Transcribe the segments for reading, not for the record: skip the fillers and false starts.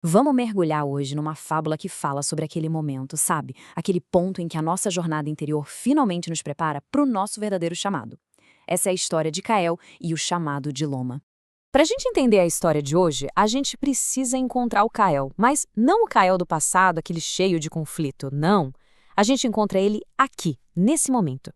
Vamos mergulhar hoje numa fábula que fala sobre aquele momento, sabe? Aquele ponto em que a nossa jornada interior finalmente nos prepara para o nosso verdadeiro chamado. Essa é a história de Kael e o chamado de Loma. Para a gente entender a história de hoje, a gente precisa encontrar o Kael, mas não o Kael do passado, aquele cheio de conflito, não. A gente encontra ele aqui, nesse momento.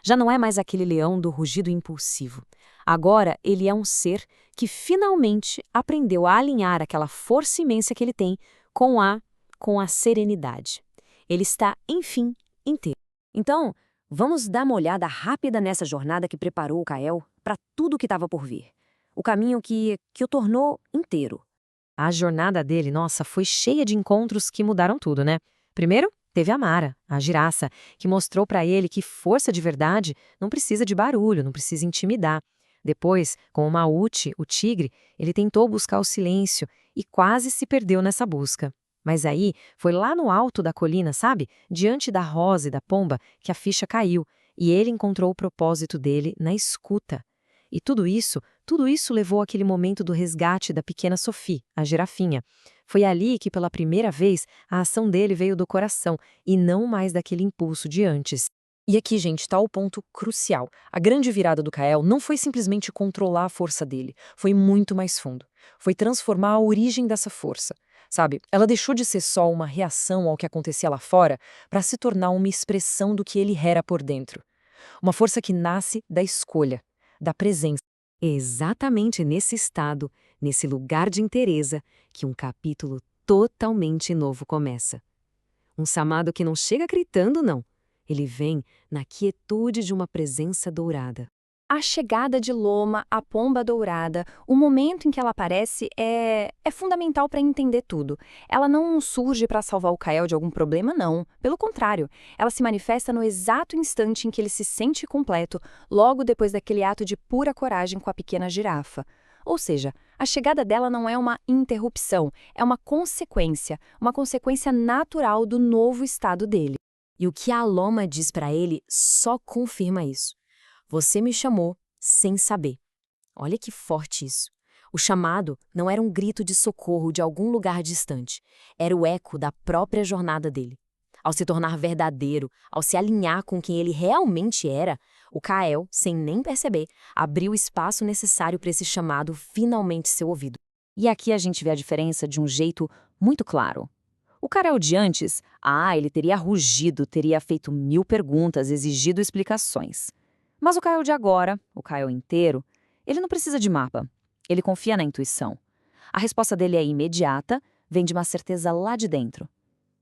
Já não é mais aquele leão do rugido impulsivo. Agora ele é um ser que finalmente aprendeu a alinhar aquela força imensa que ele tem com a serenidade. Ele está, enfim, inteiro. Então, vamos dar uma olhada rápida nessa jornada que preparou o Kael para tudo o que estava por vir. O caminho que o tornou inteiro. A jornada dele, nossa, foi cheia de encontros que mudaram tudo, né? Primeiro, teve a Mara, a giraça, que mostrou para ele que força de verdade não precisa de barulho, não precisa intimidar. Depois, com o Maute, o tigre, ele tentou buscar o silêncio e quase se perdeu nessa busca. Mas aí, foi lá no alto da colina, sabe? Diante da rosa e da pomba, que a ficha caiu, e ele encontrou o propósito dele na escuta. E tudo isso levou àquele momento do resgate da pequena Sophie, a girafinha. Foi ali que, pela primeira vez, a ação dele veio do coração e não mais daquele impulso de antes. E aqui, gente, está o ponto crucial. A grande virada do Kael não foi simplesmente controlar a força dele, foi muito mais fundo. Foi transformar a origem dessa força. Sabe, ela deixou de ser só uma reação ao que acontecia lá fora para se tornar uma expressão do que ele era por dentro. Uma força que nasce da escolha, da presença. É exatamente nesse estado, nesse lugar de inteireza, que um capítulo totalmente novo começa. Um chamado que não chega gritando, não. Ele vem na quietude de uma presença dourada. A chegada de Loma, a pomba dourada, o momento em que ela aparece é fundamental para entender tudo. Ela não surge para salvar o Kael de algum problema, não. Pelo contrário, ela se manifesta no exato instante em que ele se sente completo, logo depois daquele ato de pura coragem com a pequena girafa. Ou seja, a chegada dela não é uma interrupção, é uma consequência natural do novo estado dele. E o que a Loma diz para ele só confirma isso. Você me chamou sem saber. Olha que forte isso. O chamado não era um grito de socorro de algum lugar distante. Era o eco da própria jornada dele. Ao se tornar verdadeiro, ao se alinhar com quem ele realmente era, o Kael, sem nem perceber, abriu o espaço necessário para esse chamado finalmente ser ouvido. E aqui a gente vê a diferença de um jeito muito claro. O Kael de antes, ele teria rugido, teria feito 1000 perguntas, exigido explicações. Mas o Kael de agora, o Kael inteiro, ele não precisa de mapa. Ele confia na intuição. A resposta dele é imediata, vem de uma certeza lá de dentro.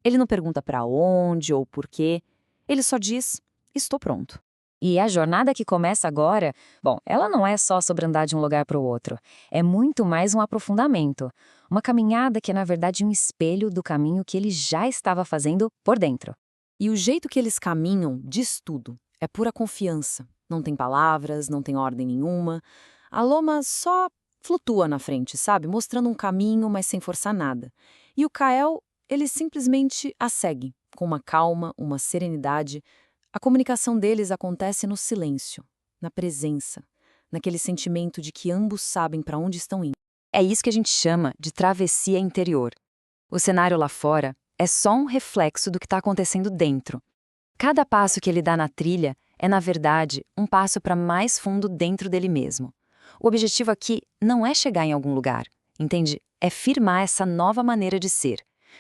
Ele não pergunta para onde ou por quê. Ele só diz, estou pronto. E a jornada que começa agora, bom, ela não é só sobre andar de um lugar para o outro. É muito mais um aprofundamento. Uma caminhada que é, na verdade, um espelho do caminho que ele já estava fazendo por dentro. E o jeito que eles caminham diz tudo. É pura confiança. Não tem palavras, não tem ordem nenhuma. A Loma só flutua na frente, sabe? Mostrando um caminho, mas sem forçar nada. E o Kael, ele simplesmente a segue, com uma calma, uma serenidade. A comunicação deles acontece no silêncio, na presença, naquele sentimento de que ambos sabem para onde estão indo. É isso que a gente chama de travessia interior. O cenário lá fora é só um reflexo do que está acontecendo dentro. Cada passo que ele dá na trilha é, na verdade, um passo para mais fundo dentro dele mesmo. O objetivo aqui não é chegar em algum lugar, entende? É firmar essa nova maneira de ser,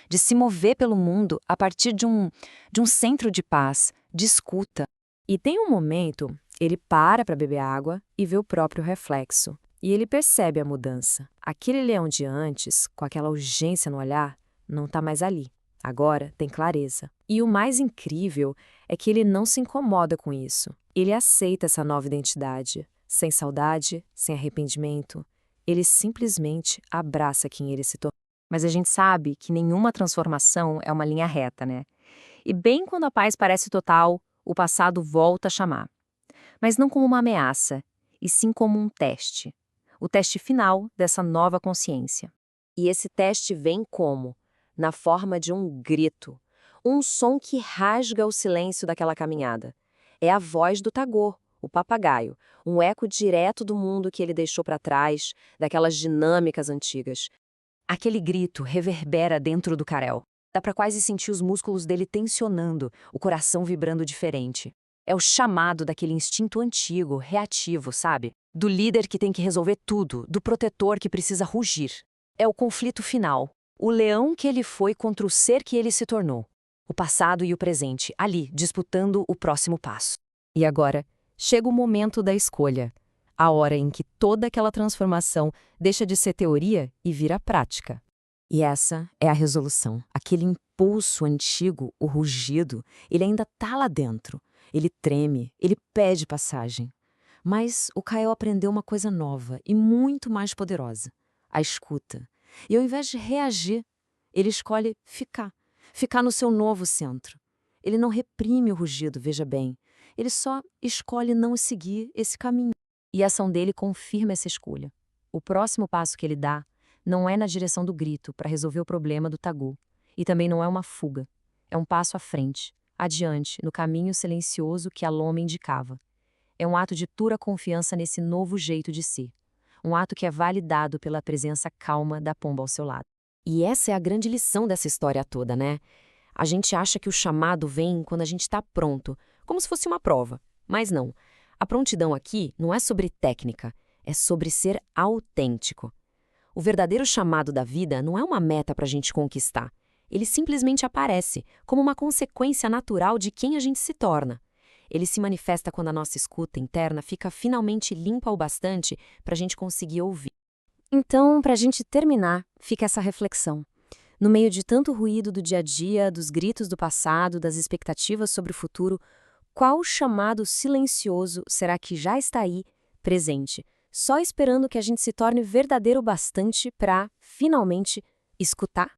de se mover pelo mundo a partir de um centro de paz, de escuta. E tem um momento, ele para beber água e vê o próprio reflexo. E ele percebe a mudança. Aquele leão de antes, com aquela urgência no olhar, não está mais ali. Agora tem clareza. E o mais incrível é que ele não se incomoda com isso. Ele aceita essa nova identidade, sem saudade, sem arrependimento. Ele simplesmente abraça quem ele se tornou. Mas a gente sabe que nenhuma transformação é uma linha reta, né? E bem quando a paz parece total, o passado volta a chamar. Mas não como uma ameaça, e sim como um teste. O teste final dessa nova consciência. E esse teste vem como? Na forma de um grito. Um som que rasga o silêncio daquela caminhada. É a voz do Tagor, o papagaio, um eco direto do mundo que ele deixou para trás, daquelas dinâmicas antigas. Aquele grito reverbera dentro do Karel. Dá pra quase sentir os músculos dele tensionando, o coração vibrando diferente. É o chamado daquele instinto antigo, reativo, sabe? Do líder que tem que resolver tudo, do protetor que precisa rugir. É o conflito final. O leão que ele foi contra o ser que ele se tornou. O passado e o presente, ali, disputando o próximo passo. E agora, chega o momento da escolha. A hora em que toda aquela transformação deixa de ser teoria e vira prática. E essa é a resolução. Aquele impulso antigo, o rugido, ele ainda tá lá dentro. Ele treme, ele pede passagem. Mas o Kael aprendeu uma coisa nova e muito mais poderosa: a escuta. E ao invés de reagir, ele escolhe ficar. Ficar no seu novo centro. Ele não reprime o rugido, veja bem. Ele só escolhe não seguir esse caminho. E a ação dele confirma essa escolha. O próximo passo que ele dá não é na direção do grito para resolver o problema do Tagu. E também não é uma fuga. É um passo à frente, adiante, no caminho silencioso que a loma indicava. É um ato de pura confiança nesse novo jeito de ser. Um ato que é validado pela presença calma da pomba ao seu lado. E essa é a grande lição dessa história toda, né? A gente acha que o chamado vem quando a gente está pronto, como se fosse uma prova. Mas não. A prontidão aqui não é sobre técnica, é sobre ser autêntico. O verdadeiro chamado da vida não é uma meta para a gente conquistar. Ele simplesmente aparece, como uma consequência natural de quem a gente se torna. Ele se manifesta quando a nossa escuta interna fica finalmente limpa o bastante para a gente conseguir ouvir. Então, para a gente terminar, fica essa reflexão. No meio de tanto ruído do dia a dia, dos gritos do passado, das expectativas sobre o futuro, qual chamado silencioso será que já está aí, presente, só esperando que a gente se torne verdadeiro bastante para, finalmente, escutar?